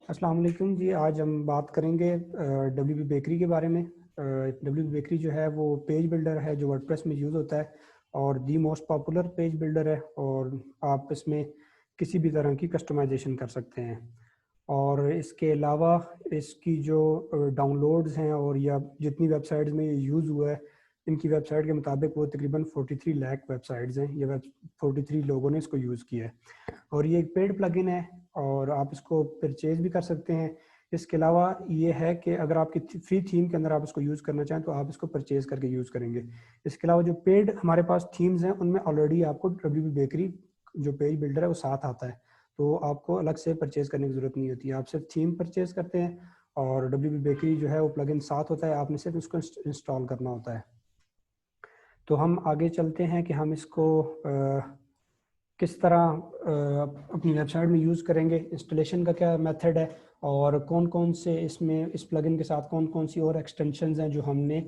अस्सलाम वालेकुम जी। आज हम बात करेंगे डब्ल्यूपी बेकरी के बारे में। डब्ल्यूपी बेकरी जो है वो पेज बिल्डर है जो वर्डप्रेस में यूज़ होता है और the most popular page builder है, और आप इसमें किसी भी तरह की कस्टमाइजेशन कर सकते हैं। और इसके अलावा इसकी जो डाउनलोड्स हैं और या जितनी वेबसाइट्स में ये यूज़ हुआ है, इनकी वेबसाइट के मुताबिक वो तकरीबन 43 लाख वेबसाइट्स हैं। ये 43 लोगों ने इसको यूज़ किया है और ये एक पेड प्लगइन है और आप इसको परचेज भी कर सकते हैं। इसके अलावा ये है कि अगर आपकी फ्री थीम के अंदर आप इसको यूज़ करना चाहें तो आप इसको परचेज करके यूज़ करेंगे। इसके अलावा जो पेड हमारे पास थीम्स हैं उनमें ऑलरेडी आपको डब्ल्यूपी बेकरी जो पेज बिल्डर है वो साथ आता है, तो आपको अलग से परचेज करने की ज़रूरत नहीं होती है। आप सिर्फ थीम परचेज करते हैं और डब्ल्यूपी बेकरी जो है वो प्लगइन साथ होता है, आपने सिर्फ उसको इंस्टॉल करना होता है। तो हम आगे चलते हैं कि हम इसको किस तरह अपनी वेबसाइट में यूज़ करेंगे, इंस्टॉलेशन का क्या मेथड है और कौन कौन से इसमें इस प्लगइन के साथ कौन कौन सी और एक्सटेंशंस हैं जो हमने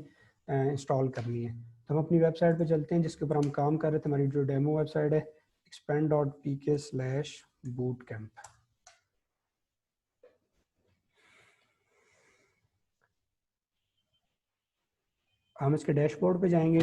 इंस्टॉल करनी है। तो हम अपनी वेबसाइट पे चलते हैं जिसके ऊपर हम काम कर रहे थे। हमारी जो डेमो वेबसाइट है expand.pk/bootcamp। हम इसके डैशबोर्ड पे जाएंगे।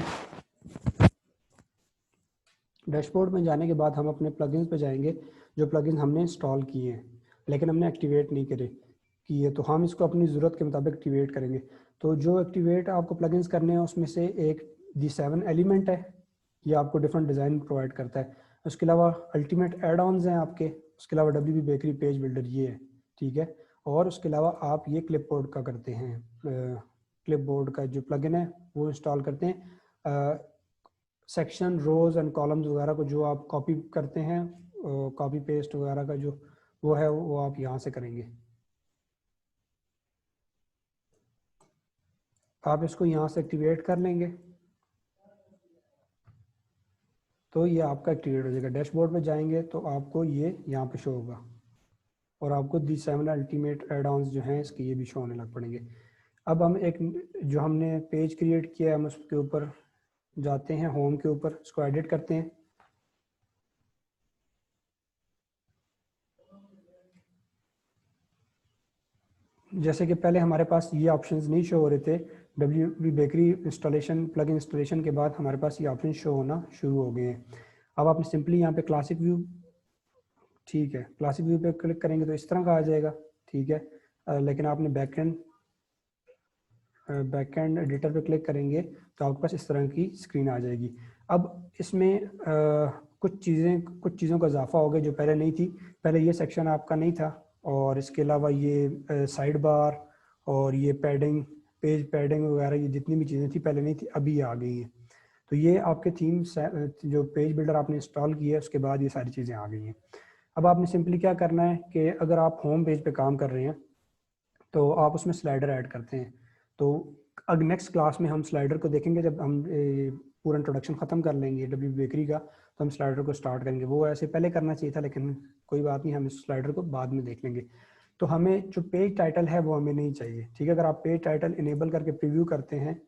डैशबोर्ड में जाने के बाद हम अपने प्लगइन्स पे जाएंगे जो प्लगइन हमने इंस्टॉल किए हैं लेकिन हमने एक्टिवेट नहीं किए, तो हम इसको अपनी ज़रूरत के मुताबिक एक्टिवेट करेंगे। तो जो एक्टिवेट आपको प्लगइन्स करने हैं उसमें से एक D7 एलिमेंट है, ये आपको डिफरेंट डिज़ाइन प्रोवाइड करता है। उसके अलावा अल्टीमेट एड ऑन्स हैं आपके। उसके अलावा डब्ल्यूपी बेकरी पेज बिल्डर ये है, ठीक है। और उसके अलावा आप ये क्लिपबोर्ड का करते हैं, क्लिपबोर्ड का जो प्लगइन है वो इंस्टॉल करते हैं। सेक्शन रोज एंड कॉलम्स वगैरह को जो आप कॉपी करते हैं, कॉपी पेस्ट वगैरह का जो वो है वो आप यहाँ से करेंगे। आप इसको यहाँ से एक्टिवेट कर लेंगे तो ये आपका एक्टिवेट हो जाएगा। डैशबोर्ड में जाएंगे तो आपको ये यहाँ पे शो होगा और आपको D7 अल्टीमेट एड ऑन्स जो हैं इसके ये भी शो होने लग पड़ेंगे। अब हम एक जो हमने पेज क्रिएट किया है हम उसके ऊपर जाते हैं, होम के ऊपर इसको एडिट करते हैं। जैसे कि पहले हमारे पास ये ऑप्शंस नहीं शो हो रहे थे, WP bakery installation plug installation के बाद हमारे पास ये ऑप्शन शो होना शुरू हो गए हैं। अब आपने सिंपली यहाँ पे क्लासिक व्यू, ठीक है, क्लासिक व्यू पे क्लिक करेंगे तो इस तरह का आ जाएगा, ठीक है। लेकिन आपने बैकएंड एडिटर पे क्लिक करेंगे तो आपके पास इस तरह की स्क्रीन आ जाएगी। अब इसमें कुछ चीज़ों का इजाफा हो गया जो पहले नहीं थी। पहले ये सेक्शन आपका नहीं था और इसके अलावा ये साइड बार और ये पैडिंग, पेज पैडिंग वगैरह ये जितनी भी चीज़ें थी पहले नहीं थी, अभी आ गई हैं। तो ये आपके थीम जो पेज बिल्डर आपने इंस्टॉल किया है उसके बाद ये सारी चीज़ें आ गई हैं। अब आपने सिंपली क्या करना है कि अगर आप होम पेज पे काम कर रहे हैं तो आप उसमें स्लाइडर ऐड करते हैं। तो अब नेक्स्ट क्लास में हम स्लाइडर को देखेंगे, जब हम पूरा इंट्रोडक्शन ख़त्म कर लेंगे डब्ल्यू बेकरी का तो हम स्लाइडर को स्टार्ट करेंगे। वो ऐसे पहले करना चाहिए था लेकिन कोई बात नहीं, हम इस स्लाइडर को बाद में देख लेंगे। तो हमें जो पेज टाइटल है वो हमें नहीं चाहिए, ठीक है। अगर आप पेज टाइटल इनेबल करके प्रीव्यू करते हैं,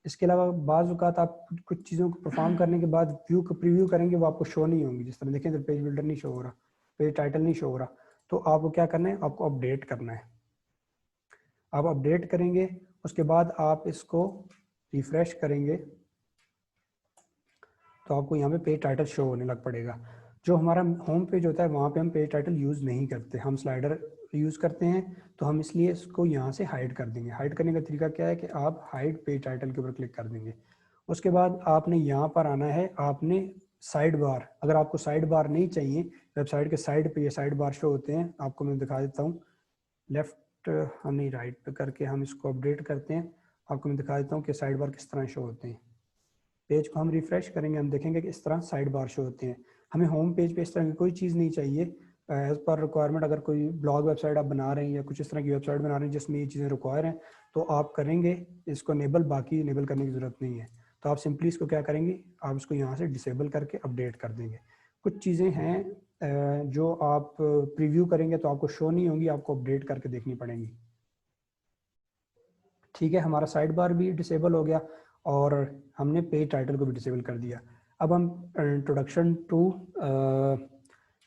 इसके अलावा बाज़ औक़ात आप कुछ चीज़ों को परफॉर्म करने के बाद व्यू को प्रीव्यू करेंगे वो आपको शो नहीं होंगी। जिस तरह देखें तो पेज बिल्डर नहीं शो हो रहा, पेज टाइटल नहीं शो हो रहा, तो आपको क्या करना है, आपको अपडेट करना है। आप अपडेट करेंगे उसके बाद आप इसको रिफ्रेश करेंगे तो आपको यहाँ पे पेज टाइटल शो होने लग पड़ेगा। जो हमारा होम पेज होता है वहाँ पे हम पेज टाइटल यूज़ नहीं करते, हम स्लाइडर यूज़ करते हैं, तो हम इसलिए इसको यहाँ से हाइड कर देंगे। हाइड करने का तरीका क्या है कि आप हाइड पेज टाइटल के ऊपर क्लिक कर देंगे। उसके बाद आपने यहाँ पर आना है, आपने साइड बार, अगर आपको साइड बार नहीं चाहिए, वेबसाइट के साइड पे ये साइड बार शो होते हैं, आपको मैं दिखा देता हूँ। लेफ्ट नहीं राइट पे करके हम इसको अपडेट करते हैं, आपको मैं दिखा देता हूँ कि साइड बार किस तरह शो होते हैं। पेज को हम रिफ्रेश करेंगे, हम देखेंगे कि इस तरह साइड बार शो होते हैं। हमें होम पेज पे इस तरह की कोई चीज़ नहीं चाहिए। एज़ पर रिक्वायरमेंट अगर कोई ब्लॉग वेबसाइट आप बना रहे हैं या कुछ इस तरह की वेबसाइट बना रहे हैं जिसमें ये चीज़ें रिक्वायर हैं तो आप करेंगे इसको इनेबल, बाकी इनेबल करने की ज़रूरत नहीं है। तो आप सिंपली इसको क्या करेंगे, आप इसको यहाँ से डिसेबल करके अपडेट कर देंगे। कुछ चीज़ें हैं जो आप प्रीव्यू करेंगे तो आपको शो नहीं होंगी, आपको अपडेट करके देखनी पड़ेंगी, ठीक है। हमारा साइड बार भी डिसेबल हो गया और हमने पेज टाइटल को भी डिसेबल कर दिया। अब हम इंट्रोडक्शन टू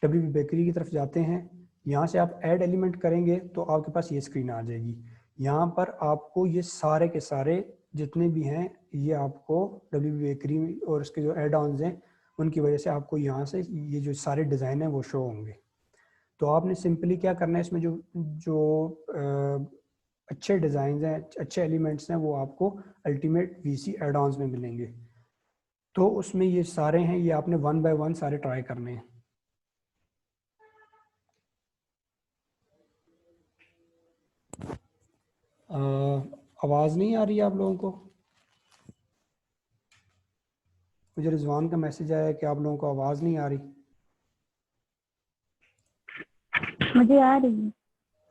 डब्ल्यूपी बेकरी की तरफ जाते हैं। यहाँ से आप ऐड एलिमेंट करेंगे तो आपके पास ये स्क्रीन आ जाएगी। यहाँ पर आपको ये सारे के सारे जितने भी हैं ये आपको WP बेकरी और इसके जो एड ऑन्स हैं उनकी वजह से आपको यहाँ से ये जो सारे डिज़ाइन हैं वो शो होंगे। तो आपने सिंपली क्या करना है, इसमें जो जो अच्छे डिज़ाइन हैं, अच्छे एलिमेंट्स हैं, वो आपको अल्टीमेट VC एड ऑन्स में मिलेंगे। तो उसमें ये सारे हैं, ये आपने 1 बाय 1 सारे ट्राई करने हैं। आवाज़ नहीं आ रही है आप लोगों को? मुझे रिजवान का मैसेज आया है कि आप लोगों को आवाज़ नहीं आ रही। मुझे आ रही है।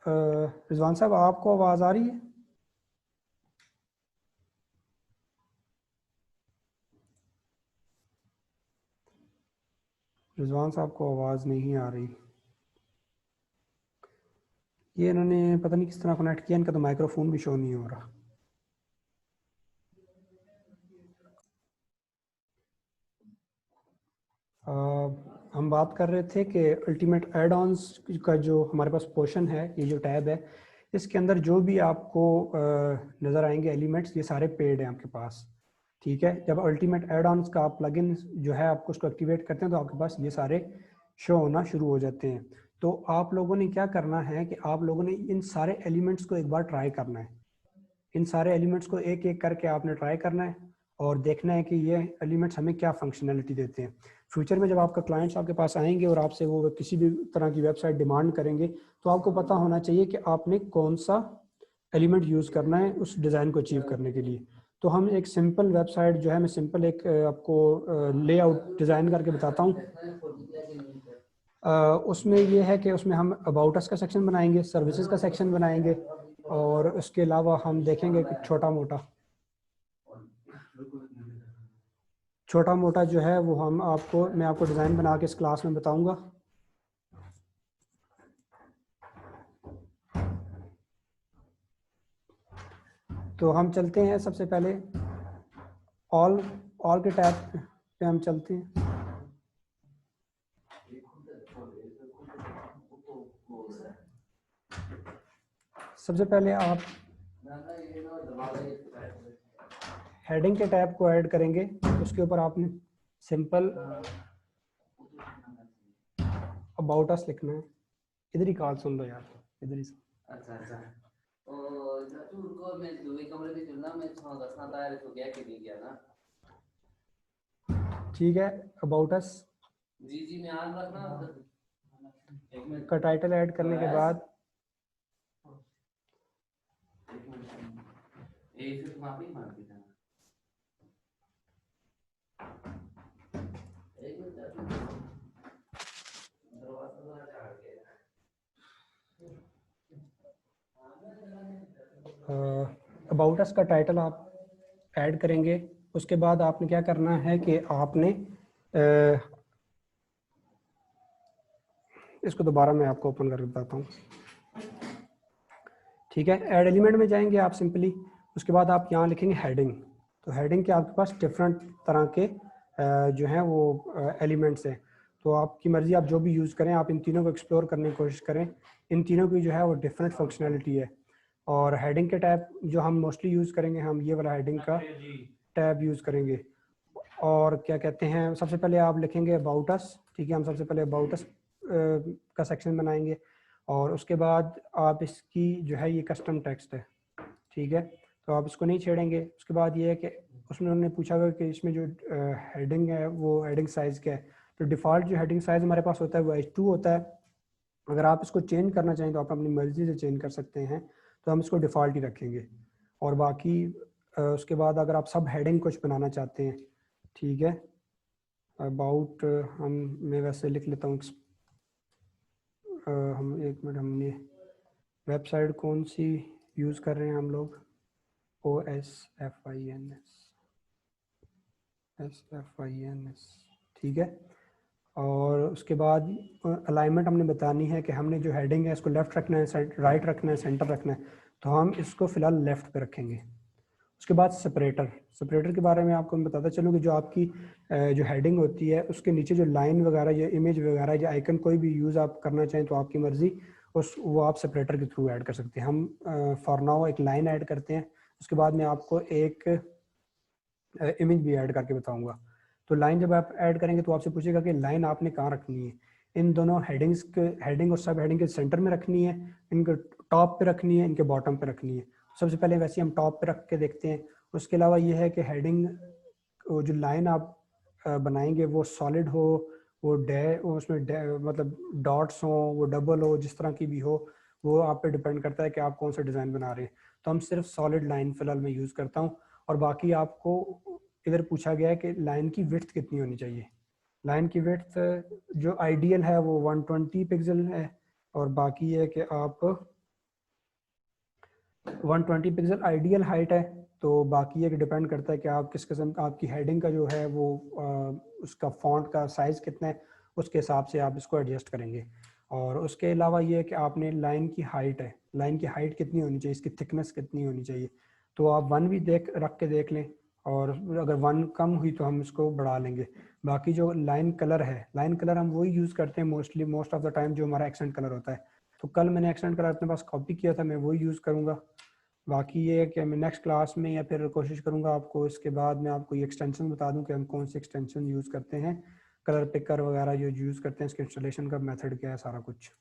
रिजवान साहब आपको आवाज़ आ रही है? रिजवान साहब को आवाज़ नहीं आ रही। ये इन्होंने पता नहीं किस तरह कनेक्ट किया, इनका तो माइक्रोफोन भी शो नहीं हो रहा। हम बात कर रहे थे कि अल्टीमेट एड ऑन्स का जो हमारे पास पोर्शन है, ये जो टैब है, इसके अंदर जो भी आपको नज़र आएंगे एलिमेंट्स, ये सारे पेड हैं आपके पास। ठीक है, जब अल्टीमेट एड ऑन्स का आप प्लगइन जो है आपको उसको एक्टिवेट करते हैं तो आपके पास ये सारे शो होना शुरू हो जाते हैं। तो आप लोगों ने क्या करना है कि आप लोगों ने इन सारे एलिमेंट्स को एक बार ट्राई करना है। इन सारे एलिमेंट्स को एक एक करके आपने ट्राई करना है और देखना है कि ये एलिमेंट्स हमें क्या फंक्शनैलिटी देते हैं। फ्यूचर में जब आपका क्लाइंट्स आपके पास आएंगे और आपसे वो किसी भी तरह की वेबसाइट डिमांड करेंगे तो आपको पता होना चाहिए कि आपने कौन सा एलिमेंट यूज़ करना है उस डिज़ाइन को अचीव करने के लिए। तो हम एक सिंपल वेबसाइट जो है, मैं सिंपल एक आपको लेआउट डिज़ाइन करके बताता हूँ। उसमें ये है कि उसमें हम अबाउट अस का सेक्शन बनाएंगे, सर्विसेज का सेक्शन बनाएंगे और उसके अलावा हम देखेंगे कि छोटा मोटा जो है वो मैं आपको डिज़ाइन बना के इस क्लास में बताऊंगा। तो हम चलते हैं, सबसे पहले ऑल के टैब पे हम चलते हैं। सबसे पहले आप हेडिंग के टैब को ऐड करेंगे, उसके ऊपर आपने सिंपल अबाउट अस लिखना है। इधर ही कॉल सुन लो यार, इधर ही। अच्छा तो चाचू उनको मैं दूसरे कमरे में चलना, मैं दसना तैयार तो क्या के दिया ना। ठीक है, अबाउट अस जी मैं आज रखना का टाइटल ऐड करने के बाद अबाउट अस का टाइटल आप ऐड करेंगे। उसके बाद आपने क्या करना है कि आपने इसको दोबारा मैं आपको ओपन करके बताता हूँ। ठीक है, ऐड एलिमेंट में जाएंगे आप सिंपली, उसके बाद आप यहाँ लिखेंगे हेडिंग। तो हेडिंग के आपके पास डिफरेंट तरह के जो हैं वो एलिमेंट्स हैं। तो आपकी मर्ज़ी, आप जो भी यूज़ करें, आप इन तीनों को एक्सप्लोर करने की कोशिश करें। इन तीनों की जो है वो डिफरेंट फंक्शनैलिटी है। और हेडिंग के टैब जो हम मोस्टली यूज़ करेंगे, हम ये वाला हेडिंग का टैब यूज़ करेंगे। और क्या कहते हैं, सबसे पहले आप लिखेंगे अबाउट अस। ठीक है, हम सबसे पहले अबाउट अस का सेक्शन बनाएंगे और उसके बाद आप इसकी जो है ये कस्टम टेक्स्ट है। ठीक है, तो आप इसको नहीं छेड़ेंगे। उसके बाद ये है कि उसमें उन्होंने पूछा हुआ कि इसमें जो हेडिंग है वो हेडिंग साइज़ क्या है। तो डिफ़ॉल्ट जो हेडिंग साइज़ हमारे पास होता है वो H2 होता है। अगर आप इसको चेंज करना चाहें तो आप अपनी मर्ज़ी से चेंज कर सकते हैं, तो हम इसको डिफ़ॉल्ट ही रखेंगे। और बाकी उसके बाद अगर आप सब हेडिंग कुछ बनाना चाहते हैं, ठीक है, अबाउट मैं वैसे लिख लेता हूँ। हम एक मिनट, हमने वेबसाइट कौन सी यूज़ कर रहे हैं हम लोग, OSFINS, ठीक है। और उसके बाद अलाइनमेंट हमने बतानी है कि हमने जो हेडिंग है इसको लेफ़्ट रखना है, राइट रखना है, सेंटर रखना है। तो हम इसको फ़िलहाल लेफ़्ट पे रखेंगे। उसके बाद सेपरेटर, सेपरेटर के बारे में आपको मैं बताता चलूँ कि जो आपकी जो हेडिंग होती है उसके नीचे जो लाइन वगैरह या इमेज वगैरह या आइकन कोई भी यूज़ आप करना चाहें तो आपकी मर्ज़ी, उस वो आप सेपरेटर के थ्रू ऐड कर सकते हैं। हम फॉर नाउ एक लाइन ऐड करते हैं, उसके बाद मैं आपको एक इमेज भी ऐड करके बताऊंगा। तो लाइन जब आप ऐड करेंगे तो आपसे पूछेगा कि लाइन आपने कहाँ रखनी है, इन दोनों हेडिंग्स के, हेडिंग और सब हेडिंग के सेंटर में रखनी है, इनके टॉप पे रखनी है, इनके बॉटम पे रखनी है। सबसे पहले वैसे हम टॉप पे रख के देखते हैं। उसके अलावा ये है कि हेडिंग जो लाइन आप बनाएंगे वो सॉलिड हो, वो उसमें मतलब डॉट्स हो, वो डबल हो, जिस तरह की भी हो, वो आप पे डिपेंड करता है कि आप कौन सा डिज़ाइन बना रहे हैं। तो हम सिर्फ सॉलिड लाइन फिलहाल मैं यूज़ करता हूँ। और बाकी आपको इधर पूछा गया है कि लाइन की विड्थ कितनी होनी चाहिए। लाइन की विड्थ जो आइडियल है वो 120 पिक्सल है, और बाकी है कि आप 120 पिक्सल आइडियल हाइट है। तो बाकी ये डिपेंड करता है कि आप किस किस्म का, आपकी हेडिंग का जो है वो उसका फॉन्ट का साइज़ कितना है, उसके हिसाब से आप इसको एडजस्ट करेंगे। और उसके अलावा ये है कि आपने लाइन की हाइट है, लाइन की हाइट कितनी होनी चाहिए, इसकी थिकनेस कितनी होनी चाहिए। तो आप 1 भी रख के देख लें, और अगर 1 कम हुई तो हम इसको बढ़ा लेंगे। बाकी जो लाइन कलर है, लाइन कलर हम वही यूज़ करते हैं मोस्ट ऑफ द टाइम जो हमारा एक्सेंट कलर होता है। तो कल मैंने एक्सेंट कलर अपने पास कॉपी किया था, मैं वही यूज़ करूँगा। बाकी ये है कि मैं नेक्स्ट क्लास में या फिर कोशिश करूँगा आपको इसके बाद मैं आपको ये एक्सटेंशन बता दूं कि हम कौन से एक्सटेंशन यूज़ करते हैं, कलर पिकर वगैरह जो यूज़ करते हैं, इसके इंस्टॉलेशन का मेथड क्या है, सारा कुछ।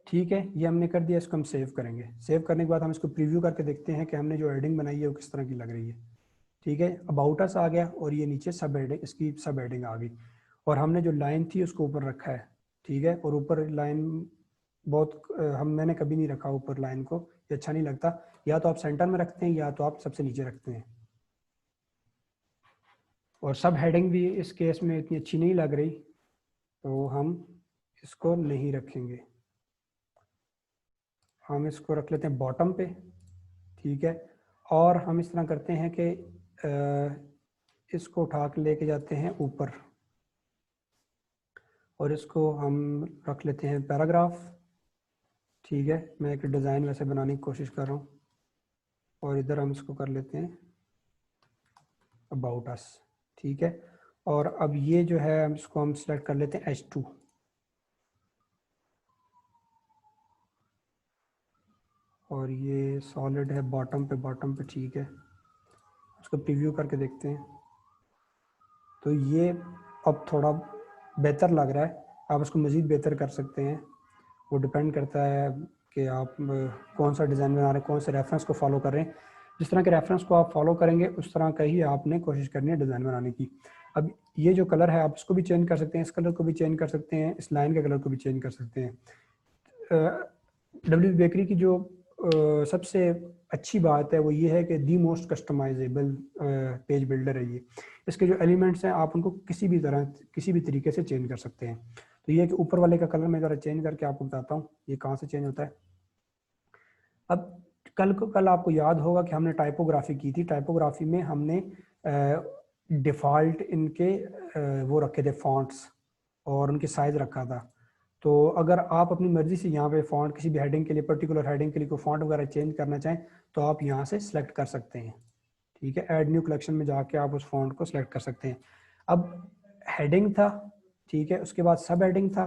ठीक है, ये हमने कर दिया, इसको हम सेव करेंगे। सेव करने के बाद हम इसको प्रीव्यू करके देखते हैं कि हमने जो हेडिंग बनाई है वो किस तरह की लग रही है। ठीक है, अबाउट अस आ गया और ये नीचे सब हेडिंग, इसकी सब हेडिंग आ गई, और हमने जो लाइन थी उसको ऊपर रखा है। ठीक है, और ऊपर लाइन बहुत मैंने कभी नहीं रखा ऊपर लाइन को, ये अच्छा नहीं लगता। या तो आप सेंटर में रखते हैं या तो आप सबसे नीचे रखते हैं। और सब हेडिंग भी इस केस में इतनी अच्छी नहीं लग रही, तो हम इसको नहीं रखेंगे, हम इसको रख लेते हैं बॉटम पे। ठीक है, और हम इस तरह करते हैं कि इसको उठा के लेके जाते हैं ऊपर, और इसको हम रख लेते हैं पैराग्राफ। ठीक है, मैं एक डिज़ाइन वैसे बनाने की कोशिश कर रहा हूँ, और इधर हम इसको कर लेते हैं अबाउट अस। ठीक है, और अब ये जो है हम इसको हम सेलेक्ट कर लेते हैं H2, और ये सॉलिड है बॉटम पे। ठीक है, उसको प्रीव्यू करके देखते हैं। तो ये अब थोड़ा बेहतर लग रहा है, आप उसको मज़ीद बेहतर कर सकते हैं। वो डिपेंड करता है कि आप कौन सा डिज़ाइन बना रहे हैं, कौन से रेफरेंस को फॉलो कर रहे हैं। जिस तरह के रेफरेंस को आप फॉलो करेंगे उस तरह का ही आपने कोशिश करनी है डिज़ाइन बनाने की। अब ये जो कलर है आप इसको भी चेंज कर सकते हैं, इस कलर को भी चेंज कर सकते हैं, इस लाइन के कलर को भी चेंज कर सकते हैं। डब्ल्यू बेकरी की जो सबसे अच्छी बात है वो ये है कि the most customisable page builder है ये। इसके जो एलिमेंट्स हैं आप उनको किसी भी तरह, किसी भी तरीके से चेंज कर सकते हैं। तो ये कि ऊपर वाले का कलर मैं ज़रा चेंज करके आपको बताता हूँ ये कहाँ से चेंज होता है। अब कल आपको याद होगा कि हमने टाइपोग्राफी की थी। टाइपोग्राफी में हमने डिफ़ॉल्ट इनके वो रखे थे फॉन्ट्स, और उनके साइज़ रखा था। तो अगर आप अपनी मर्ज़ी से यहाँ पे फॉन्ट किसी भी हेडिंग के लिए, पर्टिकुलर हेडिंग के लिए कोई फॉन्ट वगैरह चेंज करना चाहें तो आप यहाँ से सिलेक्ट कर सकते हैं। ठीक है, ऐड न्यू कलेक्शन में जाके आप उस फॉन्ट को सिलेक्ट कर सकते हैं। अब हेडिंग था, ठीक है, उसके बाद सब हेडिंग था,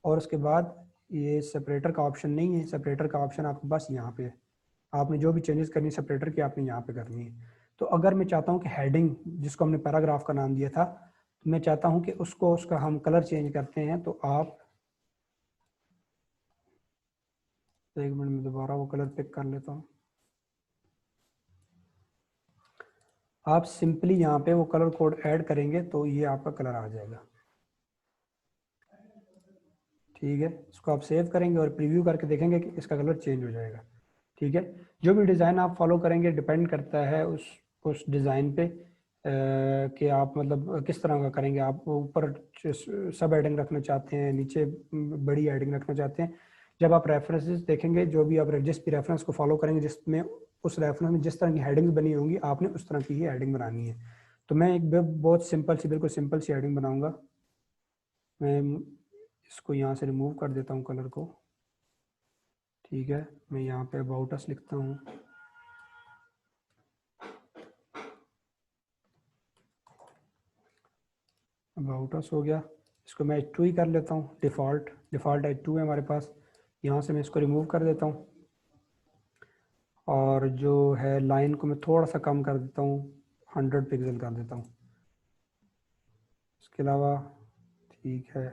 और उसके बाद ये सेपरेटर का ऑप्शन नहीं है। सेपरेटर का ऑप्शन आपके पास यहाँ पे है, आपने जो भी चेंजेस करनी है सेपरेटर की आपने यहाँ पे करनी है। तो अगर मैं चाहता हूँ कि हेडिंग जिसको हमने पैराग्राफ का नाम दिया था, तो मैं चाहता हूँ कि उसका हम कलर चेंज करते हैं, तो आप एक मिनट में दोबारा वो कलर पिक कर लेता हूँ। आप सिंपली यहाँ पे वो कलर कोड ऐड करेंगे तो ये आपका कलर आ जाएगा। ठीक है, इसको आप सेव करेंगे और प्रीव्यू करके देखेंगे कि इसका कलर चेंज हो जाएगा। ठीक है, जो भी डिज़ाइन आप फॉलो करेंगे डिपेंड करता है उस डिज़ाइन पे कि आप मतलब किस तरह का करेंगे। आप ऊपर सब हेडिंग रखना चाहते हैं, नीचे बड़ी हेडिंग रखना चाहते हैं। जब आप रेफरेंसेस देखेंगे, जो भी आप जिस भी रेफरेंस को फॉलो करेंगे, जिसमें उस रेफरेंस में जिस तरह की हेडिंग्स बनी होंगी आपने उस तरह की ही हेडिंग बनानी है। तो मैं एक बहुत सिंपल सी, बिल्कुल सिंपल सी हेडिंग बनाऊंगा। मैं इसको यहाँ से रिमूव कर देता हूँ कलर को। ठीक है, मैं यहाँ पे अबाउट अस लिखता हूँ, अबाउट अस हो गया, इसको मैं H2 ही कर लेता हूँ, डिफ़ॉल्ट H2 है हमारे पास। यहाँ से मैं इसको रिमूव कर देता हूँ और जो है लाइन को मैं थोड़ा सा कम कर देता हूँ, 100 पिक्सल कर देता हूँ। इसके अलावा ठीक है,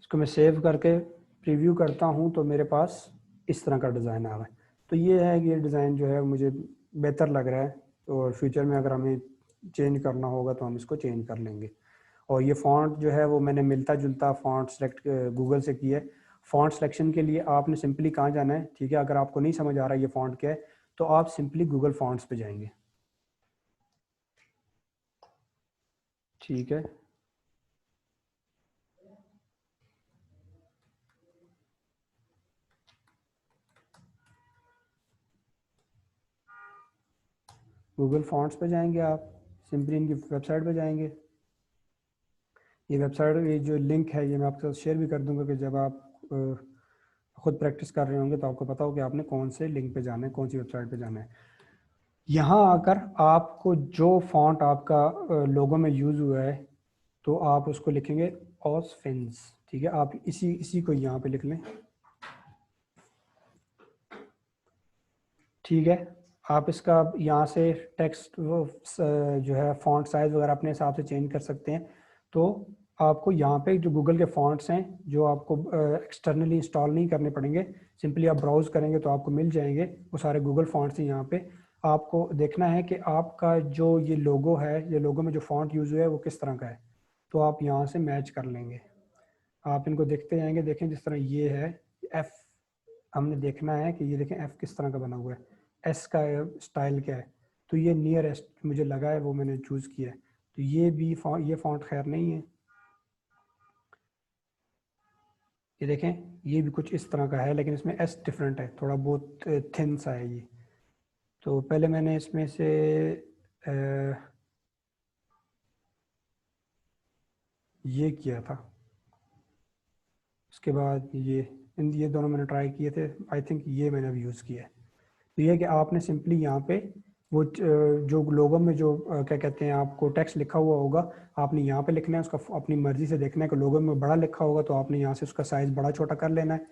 इसको मैं सेव करके प्रीव्यू करता हूँ तो मेरे पास इस तरह का डिज़ाइन आ रहा है। तो ये है कि ये डिज़ाइन जो है मुझे बेहतर लग रहा है, और फ्यूचर में अगर हमें चेंज करना होगा तो हम इसको चेंज कर लेंगे। और ये फ़ॉन्ट जो है वो मैंने मिलता जुलता फ़ॉन्ट सेलेक्ट गूगल से किया है। फ़ॉन्ट सिलेक्शन के लिए आपने सिंपली कहाँ जाना है, ठीक है, अगर आपको नहीं समझ आ रहा ये फ़ॉन्ट क्या है तो आप सिंपली गूगल फ़ॉन्ट्स पे जाएंगे, ठीक है। गूगल फ़ॉन्ट्स पे जाएंगे आप, सिंपली इनकी वेबसाइट पे जाएंगे। ये वेबसाइट, ये जो लिंक है ये मैं आपके साथ शेयर भी कर दूंगा कि जब आप खुद प्रैक्टिस कर रहे होंगे तो आपको पता हो कि आपने कौन से लिंक पे जाना है, कौन सी वेबसाइट पे जाना है। यहाँ आकर आपको जो फॉन्ट आपका लोगो में यूज़ हुआ है तो आप उसको लिखेंगे ऑसफिन्स, ठीक है। आप इसी इसी को यहाँ पे लिख लें, ठीक है। आप इसका यहाँ से टेक्स्ट जो है फॉन्ट साइज़ वगैरह अपने हिसाब से चेंज कर सकते हैं। तो आपको यहाँ पे जो गूगल के फॉन्ट्स हैं जो आपको एक्सटर्नली इंस्टॉल नहीं करने पड़ेंगे, सिंपली आप ब्राउज़ करेंगे तो आपको मिल जाएंगे वो सारे गूगल फॉन्ट्स हैं। यहाँ पे आपको देखना है कि आपका जो ये लोगो है, ये लोगो में जो फॉन्ट यूज़ हुआ है वो किस तरह का है, तो आप यहाँ से मैच कर लेंगे। आप इनको देखते जाएंगे, देखें जिस तरह ये है एफ़, हमने देखना है कि ये देखें एफ़ किस तरह का बना हुआ है, एस का स्टाइल क्या है, तो ये नियरेस्ट मुझे लगा है वो मैंने चूज़ किया है। तो ये भी ये फॉन्ट खैर नहीं है, ये देखें ये भी कुछ इस तरह का है लेकिन इसमें एस डिफरेंट है, थोड़ा बहुत थिन सा है ये। तो पहले मैंने इसमें से ये किया था, उसके बाद ये दोनों मैंने ट्राई किए थे, आई थिंक ये मैंने अभी यूज़ किया है। तो ये है कि आपने सिंपली यहाँ पे वो जो लोगो में जो क्या कहते हैं आपको टेक्स्ट लिखा हुआ होगा, आपने यहाँ पे लिखना है, उसका अपनी मर्जी से देखना है कि लोगो में बड़ा लिखा होगा तो आपने यहाँ से उसका साइज़ बड़ा छोटा कर लेना है,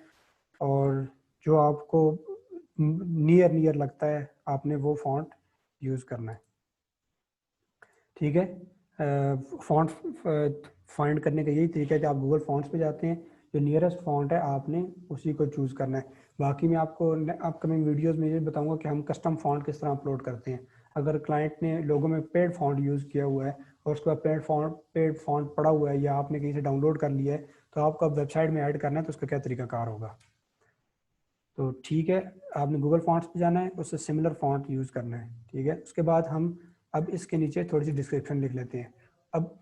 और जो आपको नियर नियर लगता है आपने वो फॉन्ट यूज़ करना है, ठीक है। फॉन्ट फाइंड करने का यही तरीका है कि आप गूगल फॉन्ट्स पे जाते हैं, जो नियरेस्ट फॉन्ट है आपने उसी को चूज़ करना है। बाकी मैं आपको अपकमिंग वीडियोस में ये बताऊंगा कि हम कस्टम फॉन्ट किस तरह अपलोड करते हैं। अगर क्लाइंट ने लोगों में पेड फॉन्ट यूज़ किया हुआ है और उसके बाद पेड फॉन्ट पड़ा हुआ है या आपने कहीं से डाउनलोड कर लिया है तो आपको अब वेबसाइट में ऐड करना है तो उसका क्या तरीकाकार होगा। तो ठीक है, आपने गूगल फॉन्ट्स पे जाना है, उससे सिमिलर फॉन्ट यूज़ करना है, ठीक है। उसके बाद हम अब इसके नीचे थोड़ी सी डिस्क्रिप्शन लिख लेते हैं। अब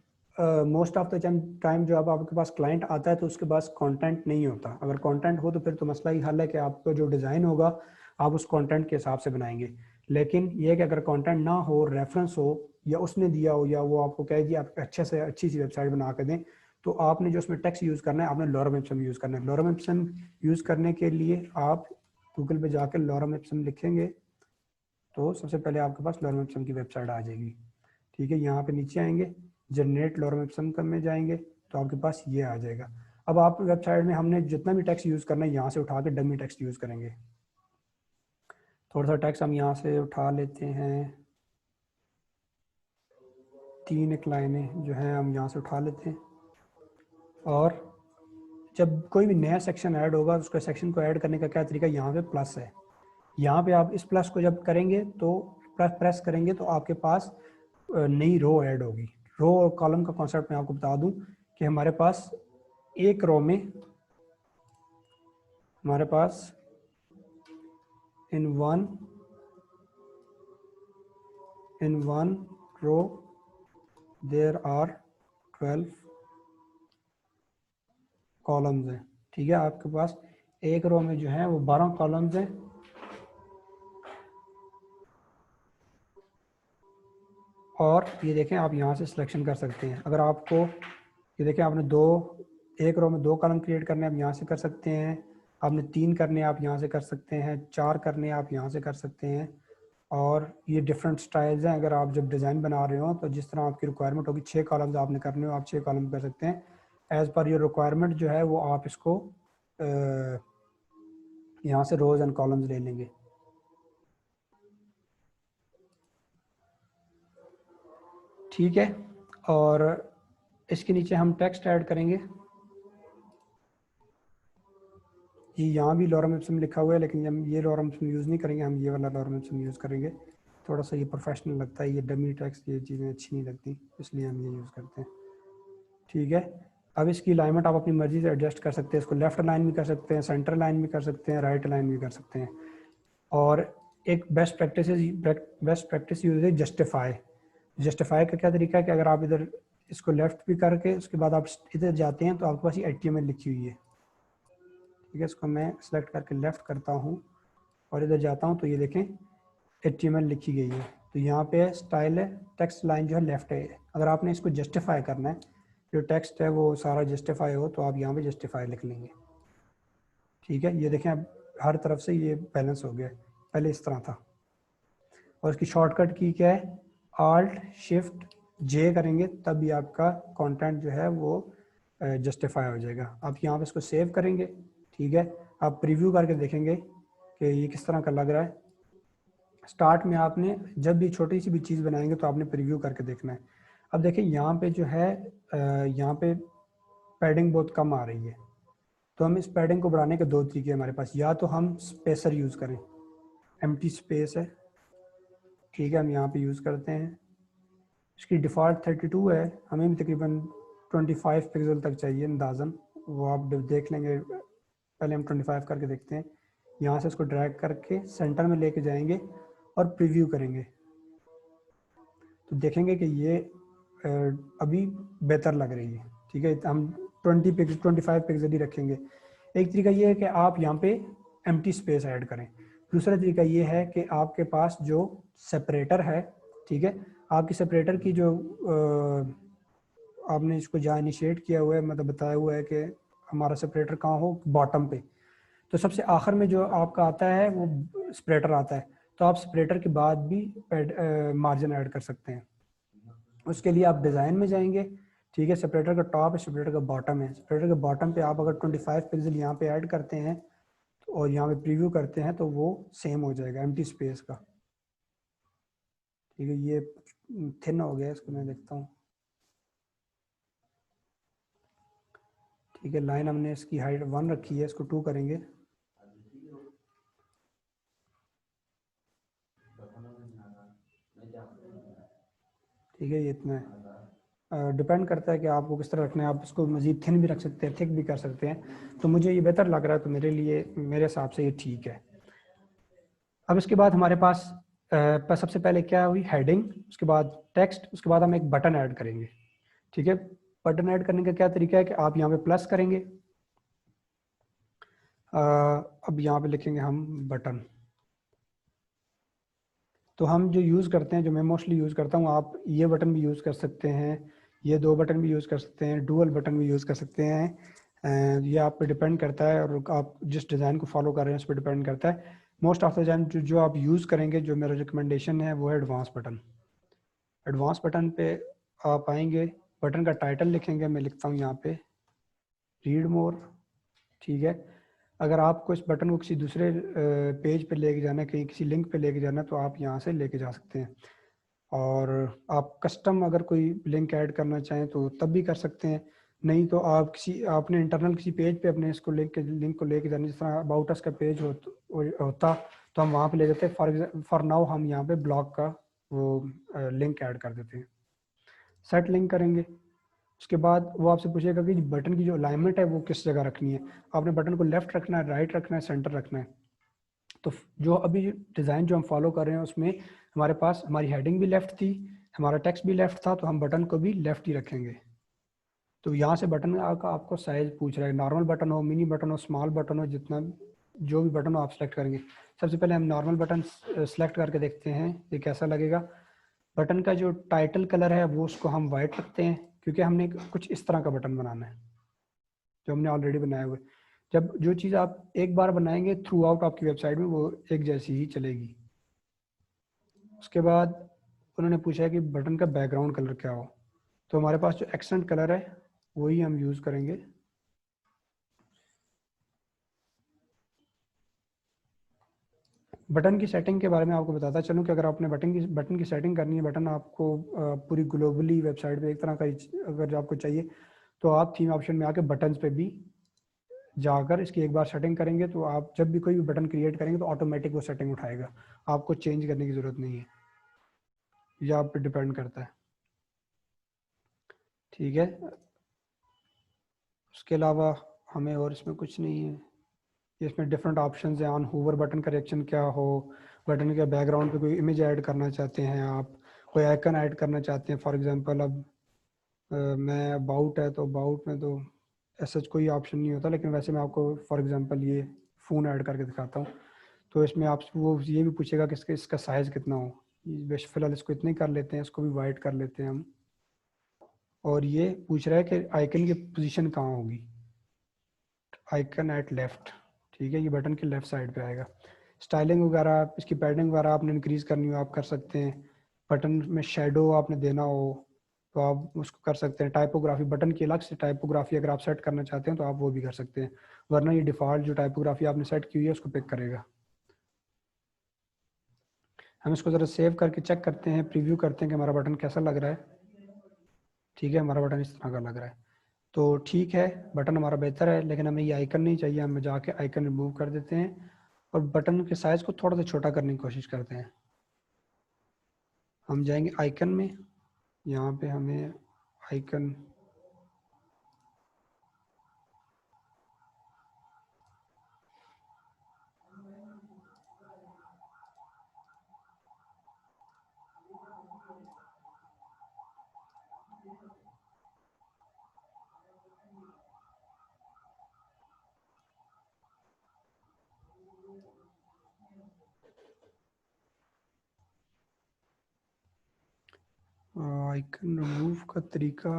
मोस्ट ऑफ द टाइम जो अब आपके पास क्लाइंट आता है तो उसके पास कंटेंट नहीं होता, अगर कंटेंट हो तो फिर तो मसला ही हल है कि आपका जो डिज़ाइन होगा आप उस कंटेंट के हिसाब से बनाएंगे। लेकिन ये है कि अगर कंटेंट ना हो, रेफरेंस हो या उसने दिया हो या वो आपको कहे कि आप अच्छे से अच्छी सी वेबसाइट बना कर दें, तो आपने जो उसमें टेक्स्ट यूज़ करना है आपने लॉरम एप्सम यूज़ करना है। लॉरम एप्सम यूज़ करने के लिए आप गूगल पे जाकर लॉरम एप्सम लिखेंगे तो सबसे पहले आपके पास लॉरम एप्सम की वेबसाइट आ जाएगी, ठीक है। यहाँ पे नीचे आएंगे, जनरेट लॉरम एप्सम में जाएंगे तो आपके पास ये आ जाएगा। अब आप वेबसाइट में हमने जितना भी टेक्स्ट यूज़ करना है यहाँ से उठा के डमी टेक्स्ट यूज़ करेंगे। थोड़ा सा टेक्स्ट हम यहाँ से उठा लेते हैं, 3 एक लाइनें जो हैं हम यहाँ से उठा लेते हैं, और जब कोई भी नया सेक्शन ऐड होगा उसका सेक्शन को ऐड करने का क्या तरीका, यहाँ पे प्लस है, यहाँ पे आप इस प्लस को जब करेंगे तो प्रेस करेंगे तो आपके पास नई रो ऐड होगी। रो और कॉलम का कॉन्सेप्ट मैं आपको बता दूं कि हमारे पास एक रो में हमारे पास in one row there are 12 columns हैं, ठीक है। आपके पास एक रो में जो है वो 12 कॉलम्स हैं, और ये देखें आप यहाँ से सिलेक्शन कर सकते हैं। अगर आपको ये देखें आपने एक रो में 2 कॉलम क्रिएट करने आप यहाँ से कर सकते हैं, आपने 3 करने आप यहाँ से कर सकते हैं, 4 करने आप यहाँ से कर सकते हैं, और ये डिफरेंट स्टाइल्स हैं। अगर आप जब डिज़ाइन बना रहे हो तो जिस तरह आपकी रिक्वायरमेंट होगी, 6 कॉलम्स आपने करने हो, आप 6 कॉलम कर सकते हैं। एज़ पर योर रिक्वायरमेंट जो है वो आप इसको यहाँ से रोज़ एंड कॉलम्स ले लेंगे। ठीक है, और इसके नीचे हम टेक्स्ट ऐड करेंगे। जी यहाँ भी लॉरम इप्सम लिखा हुआ है, लेकिन हम ये लॉरम इप्सम यूज़ नहीं करेंगे, हम ये वाला लॉरम इप्सम यूज़ करेंगे। थोड़ा सा ये प्रोफेशनल लगता है, ये डमी टेक्स्ट ये चीज़ें अच्छी नहीं लगती, इसलिए हम ये यूज़ करते हैं। ठीक है, अब इसकी अलाइनमेंट आप अपनी मर्जी से एडजस्ट कर सकते हैं। इसको लेफ्ट लाइन भी कर सकते हैं, सेंटर लाइन भी कर सकते हैं, राइट लाइन भी कर सकते हैं। और एक बेस्ट प्रैक्टिस यूज है जस्टिफाई। जस्टिफाई का क्या तरीका है कि अगर आप इधर इसको लेफ्ट भी करके उसके बाद आप इधर जाते हैं तो आपके पास ये HTML लिखी हुई है। ठीक है, इसको मैं सेलेक्ट करके लेफ्ट करता हूँ और इधर जाता हूँ तो ये देखें HTML लिखी गई है। तो यहाँ पे स्टाइल है, टेक्स्ट लाइन जो है लेफ्ट है। अगर आपने इसको जस्टिफाई करना है, जो टेक्स्ट है वो सारा जस्टिफाई हो, तो आप यहाँ पे जस्टिफाई लिख लेंगे। ठीक है, ये देखें अब हर तरफ से ये बैलेंस हो गया, पहले इस तरह था। और इसकी शॉर्टकट की क्या है, Alt Shift J करेंगे तब भी आपका कंटेंट जो है वो जस्टिफाई हो जाएगा। आप यहाँ पे इसको सेव करेंगे। ठीक है, आप प्रीव्यू करके देखेंगे कि ये किस तरह का लग रहा है। स्टार्ट में आपने जब भी छोटी सी भी चीज़ बनाएंगे तो आपने प्रीव्यू करके देखना है। अब देखिए यहाँ पे जो है यहाँ पे पैडिंग बहुत कम आ रही है, तो हम इस पैडिंग को बढ़ाने के 2 तरीके हमारे पास। या तो हम स्पेसर यूज़ करें, एम्प्टी स्पेस है। ठीक है, हम यहाँ पे यूज़ करते हैं। इसकी डिफ़ॉल्ट 32 है, हमें भी तकरीबन 25 पिक्सल तक चाहिए अंदाज़न, वो आप देख लेंगे। पहले हम 25 करके देखते हैं। यहाँ से इसको ड्रैग करके सेंटर में लेके जाएंगे और प्रीव्यू करेंगे तो देखेंगे कि ये अभी बेहतर लग रही है। ठीक है, हम 25 पिक्सल ही रखेंगे। एक तरीका ये है कि आप यहाँ पे एम्प्टी स्पेस ऐड करें। दूसरा तरीका ये है कि आपके पास जो सेपरेटर है, ठीक है, आपकी सेपरेटर की जो आपने इसको जहाँ इनिशिएट किया हुआ है, मतलब बताया हुआ है कि हमारा सेपरेटर कहाँ हो, बॉटम पे, तो सबसे आखिर में जो आपका आता है वो सेपरेटर आता है। तो आप सेपरेटर के बाद भी मार्जिन ऐड कर सकते हैं। उसके लिए आप डिज़ाइन में जाएंगे। ठीक है, सेपरेटर का टॉप है, सेपरेटर का बॉटम है। सेपरेटर के बॉटम पे आप अगर 25 पिक्सल यहाँ पे ऐड करते हैं और यहाँ पे प्रीव्यू करते हैं तो वो सेम हो जाएगा एम्प्टी स्पेस का। ठीक है, ये थिन हो गया, इसको मैं देखता हूँ। ठीक है, लाइन हमने इसकी हाइट 1 रखी है, इसको 2 करेंगे। ठीक है, ये इतना है। डिपेंड करता है कि आपको किस तरह रखना है। आप इसको मज़ीद थिन भी रख सकते हैं, थिक भी कर सकते हैं। तो मुझे ये बेहतर लग रहा है, तो मेरे लिए, मेरे हिसाब से ये ठीक है। अब इसके बाद हमारे पास सबसे पहले क्या हुई, हेडिंग, उसके बाद टेक्स्ट, उसके बाद हम एक बटन ऐड करेंगे। ठीक है, बटन ऐड करने का क्या तरीका है कि आप यहाँ पे प्लस करेंगे। अब यहाँ पे लिखेंगे हम बटन। तो हम जो यूज़ करते हैं, जो मैं मोस्टली यूज़ करता हूँ, आप ये बटन भी यूज़ कर सकते हैं, ये 2 बटन भी यूज़ कर सकते हैं, डुअल बटन भी यूज़ कर सकते हैं। ये आप पे डिपेंड करता है और आप जिस डिज़ाइन को फॉलो कर रहे हैं उस पर डिपेंड करता है। मोस्ट ऑफ द टाइम जो आप यूज़ करेंगे, जो मेरा रिकमेंडेशन है वो है एडवांस बटन। एडवांस बटन पे आप आएंगे, बटन का टाइटल लिखेंगे, मैं लिखता हूँ यहाँ पे रीड मोर। ठीक है, अगर आपको इस बटन को किसी दूसरे पेज पे लेके जाना है, कहीं किसी लिंक पे लेके जाना है, तो आप यहाँ से लेके जा सकते हैं। और आप कस्टम अगर कोई लिंक ऐड करना चाहें तो तब भी कर सकते हैं। नहीं तो आप आपने इंटरनल किसी पेज पे अपने इसको लिंक को लेके जाना, जिस तरह अबाउट अस का पेज होता तो हम वहाँ पे ले जाते हैं। फॉर नाउ हम यहाँ पे ब्लॉग का वो लिंक ऐड कर देते हैं। सेट लिंक करेंगे, उसके बाद वो आपसे पूछेगा कि बटन की जो अलाइनमेंट है वो किस जगह रखनी है। आपने बटन को लेफ्ट रखना है, राइट रखना है, सेंटर रखना है। तो जो अभी डिज़ाइन जो हम फॉलो कर रहे हैं उसमें हमारे पास हमारी हेडिंग भी लेफ्ट थी, हमारा टेक्स्ट भी लेफ्ट था, तो हम बटन को भी लेफ्ट ही रखेंगे। तो यहाँ से बटन का आपको साइज पूछ रहा है, नॉर्मल बटन हो, मिनी बटन हो, स्मॉल बटन हो, जितना जो भी बटन हो आप सेलेक्ट करेंगे। सबसे पहले हम नॉर्मल बटन सेलेक्ट करके देखते हैं ये कैसा लगेगा। बटन का जो टाइटल कलर है वो उसको हम वाइट रखते हैं, क्योंकि हमने कुछ इस तरह का बटन बनाना है जो हमने ऑलरेडी बनाया हुआ है। जब जो चीज़ आप एक बार बनाएंगे थ्रू आउट आपकी वेबसाइट में वो एक जैसी ही चलेगी। उसके बाद उन्होंने पूछा है कि बटन का बैकग्राउंड कलर क्या हो, तो हमारे पास जो एक्सेंट कलर है वही हम यूज़ करेंगे। बटन की सेटिंग के बारे में आपको बताता चलूँ कि अगर आपने बटन की सेटिंग करनी है, बटन आपको पूरी ग्लोबली वेबसाइट पे एक तरह का अगर आपको चाहिए, तो आप थीम ऑप्शन में आके बटन्स पे भी जाकर इसकी एक बार सेटिंग करेंगे, तो आप जब भी कोई भी बटन क्रिएट करेंगे तो ऑटोमेटिक वो सेटिंग उठाएगा, आपको चेंज करने की ज़रूरत नहीं है, यह आप पे डिपेंड करता है। ठीक है, उसके अलावा हमें और इसमें कुछ नहीं है। इसमें डिफरेंट ऑप्शंस हैं। ऑन हूवर बटन का रिएक्शन क्या हो, बटन के बैकग्राउंड पे कोई इमेज ऐड करना चाहते हैं आप, कोई आइकन ऐड करना चाहते हैं। फॉर एग्जांपल अब मैं अबाउट है तो अबाउट में तो ऐसा कोई ऑप्शन नहीं होता, लेकिन वैसे मैं आपको फॉर एग्जांपल ये फ़ोन ऐड करके दिखाता हूँ। तो इसमें आप वो ये भी पूछेगा कि इसका साइज़ कितना हो। बस फिलहाल इसको इतने कर लेते हैं, इसको भी वाइट कर लेते हैं हम। और ये पूछ रहा है कि आइकन की पोजीशन कहाँ होगी, आइकन एट लेफ्ट। ठीक है, ये बटन के लेफ्ट साइड पे आएगा। स्टाइलिंग वगैरह, इसकी पैडिंग वगैरह आपने इंक्रीज़ करनी हो आप कर सकते हैं। बटन में शेडो आपने देना हो तो आप उसको कर सकते हैं। टाइपोग्राफी, बटन की अलग से टाइपोग्राफी अगर आप सेट करना चाहते हैं तो आप वो भी कर सकते हैं, वरना ये डिफ़ॉल्ट जो टाइपोग्राफी आपने सेट की हुई है उसको पिक करेगा। हम इसको ज़रा सेव करके चेक करते हैं, प्रीव्यू करते हैं कि हमारा बटन कैसा लग रहा है। ठीक है, हमारा बटन इस तरह का लग रहा है, तो ठीक है, बटन हमारा बेहतर है। लेकिन हमें ये आइकन नहीं चाहिए, हम जाके आइकन रिमूव कर देते हैं और बटन के साइज़ को थोड़ा सा छोटा करने की कोशिश करते हैं। हम जाएंगे आइकन में, यहाँ पे हमें आइकन आइकन रिमूव का तरीका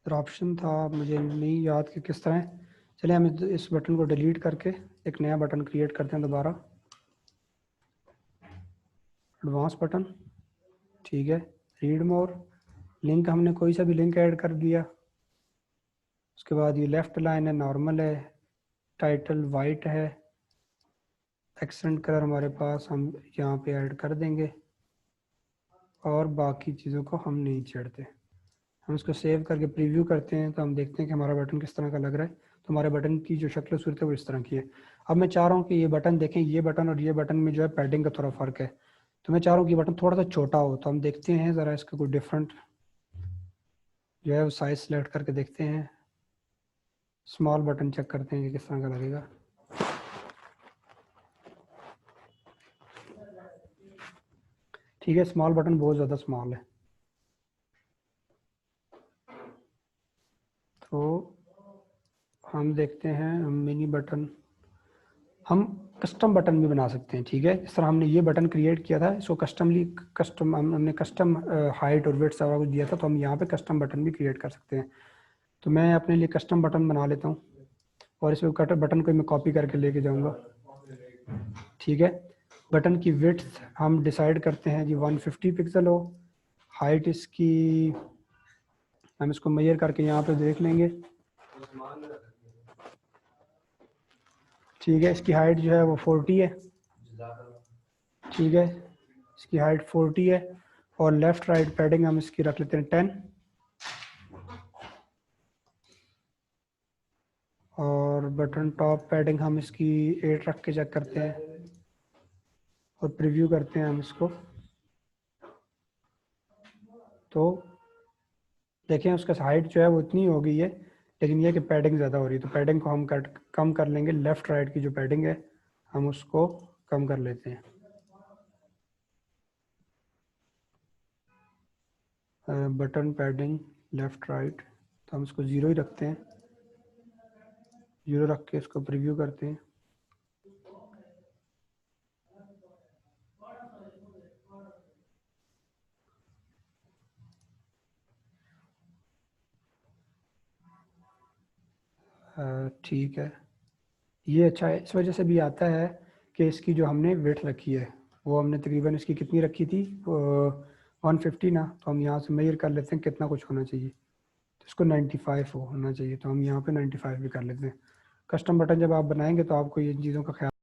ऑप्शन था, मुझे नहीं याद कि किस तरह। चलिए हम इस बटन को डिलीट करके एक नया बटन क्रिएट करते हैं दोबारा। एडवांस बटन, ठीक है, रीड मोर, लिंक हमने कोई सा भी लिंक ऐड कर दिया। उसके बाद ये लेफ्ट लाइन है, नॉर्मल है, टाइटल वाइट है, एक्सेंट कलर हमारे पास हम यहाँ पे ऐड कर देंगे और बाकी चीज़ों को हम नहीं छेड़ते। हम इसको सेव करके प्रीव्यू करते हैं तो हम देखते हैं कि हमारा बटन किस तरह का लग रहा है। तो हमारे बटन की जो शक्ल सूरत है वो इस तरह की है। अब मैं चाह रहा हूँ कि ये बटन देखें, ये बटन और ये बटन में जो है पैडिंग का थोड़ा फ़र्क है, तो मैं चाह रहा हूँ कि ये बटन थोड़ा सा छोटा हो। तो हम देखते हैं ज़रा इसका कोई डिफरेंट जो है वो साइज़ सेलेक्ट करके देखते हैं। स्मॉल बटन चेक करते हैं कि किस तरह का लगेगा। ठीक है, स्मॉल बटन बहुत ज़्यादा स्मॉल है, तो हम देखते हैं हम मिनी बटन, हम कस्टम बटन भी बना सकते हैं। ठीक है, इस तरह हमने ये बटन क्रिएट किया था, इसको हमने कस्टम हाइट और वेट सारा कुछ दिया था, तो हम यहाँ पे कस्टम बटन भी क्रिएट कर सकते हैं। तो मैं अपने लिए कस्टम बटन बना लेता हूँ और इसमें कटर बटन को मैं कॉपी करके लेके जाऊँगा। ठीक है, बटन की विड्थ हम डिसाइड करते हैं जी 150 पिक्सल हो। हाइट इसकी हम इसको मेजर करके यहाँ पे देख लेंगे। ठीक है, इसकी हाइट जो है वो 40 है। ठीक है, इसकी हाइट 40 है और लेफ़्ट राइट पैडिंग हम इसकी रख लेते हैं 10 और बटन टॉप पैडिंग हम इसकी 8 रख के चेक करते हैं और प्रीव्यू करते हैं हम इसको। तो देखें उसका हाइट जो है वो इतनी हो गई है, लेकिन यह कि पैडिंग ज़्यादा हो रही है, तो पैडिंग को हम कम कर लेंगे। लेफ़्ट राइट की जो पैडिंग है हम उसको कम कर लेते हैं। बटन पैडिंग लेफ़्ट राइट, तो हम इसको 0 ही रखते हैं। 0 रख के इसको प्रीव्यू करते हैं। ठीक है, ये अच्छा है, इस वजह से भी आता है कि इसकी जो हमने वेट रखी है वो हमने तकरीबन इसकी कितनी रखी थी 150 ना, तो हम यहाँ से मेजर कर लेते हैं कितना कुछ होना चाहिए। तो इसको 95 होना चाहिए, तो हम यहाँ पे 95 भी कर लेते हैं। कस्टम बटन जब आप बनाएंगे तो आपको ये चीज़ों का ख्याल